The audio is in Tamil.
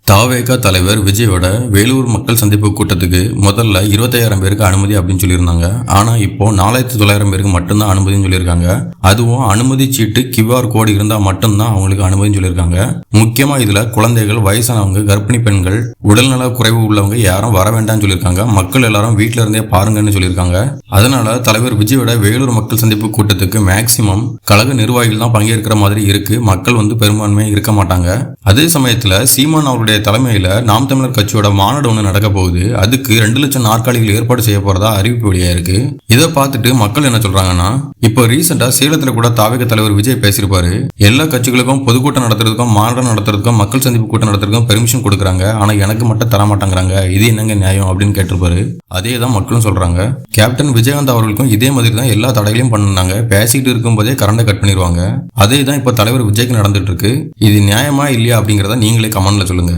தாவேகா தலைவர் விஜயோட வேலூர் மக்கள் சந்திப்பு கூட்டத்துக்கு முதல்ல 25,000 பேருக்கு அனுமதி அப்படின்னு சொல்லியிருந்தாங்க. ஆனா இப்போ 4,900 பேருக்கு மட்டும்தான் அனுமதின்னு சொல்லியிருக்காங்க. அதுவும் அனுமதி சீட்டு QR கோடு இருந்தா மட்டும்தான் அவங்களுக்கு அனுமதின்னு சொல்லியிருக்காங்க. முக்கியமா இதுல குழந்தைகள், வயசானவங்க, கர்ப்பிணி பெண்கள், உடல்நல குறைவு உள்ளவங்க யாரும் வர வேண்டாம்னு சொல்லியிருக்காங்க. மக்கள் எல்லாரும் வீட்டுல இருந்தே பாருங்கன்னு சொல்லியிருக்காங்க. அதனால தலைவர் விஜயோட வேலூர் மக்கள் சந்திப்பு கூட்டத்துக்கு மேக்சிமம் கழக நிர்வாகிகள் தான் பங்கேற்கிற மாதிரி இருக்கு. மக்கள் பெரும்பான்மையா இருக்க மாட்டாங்க. அதே சமயத்துல சீமான் அவருடைய தலைமையில நாம் தமிழர் கட்சியோட மாநாடு ஒன்று நடக்க போகுது. அதுக்கு 2 லட்சம் நாற்காலிகள் ஏற்பாடு செய்ய போறதா அறிவிப்பு வெளியா இருக்கு. இதை பார்த்துட்டு மக்கள் என்ன சொல்றாங்கன்னா, இப்போ ரீசெண்டா சேலத்துல கூட தாவேகா தலைவர் விஜய் பேசியிருப்பாரு. எல்லா கட்சிகளுக்கும் பொதுக்கூட்டம் நடத்துறதுக்கும், மாநாடு நடத்துறதுக்கும், மக்கள் சந்திப்பு கூட்டம் நடத்துறதுக்கும் பெர்மிஷன் கொடுக்குறாங்க. ஆனா எனக்கு மட்டும் தர மாட்டாங்கிறாங்க. இது என்னங்க நியாயம் அப்படின்னு கேட்டிருப்பாரு. அதே தான் மக்களும் சொல்றாங்க. கேப்டன் விஜயகாந்த் அவர்களுக்கும் இதே மாதிரி தான் எல்லா தடைகளையும் பண்ணாங்க. பேசிக்கிட்டு இருக்கும் போதே கரண்டை கட் பண்ணிடுவாங்க. அதே தான் இப்ப தலைவர் விஜய்க்கு நடந்துட்டு இருக்கு. இது நியாயமா இல்லையா அப்படிங்கறத நீங்களே கமெண்ட்ல சொல்லுங்க.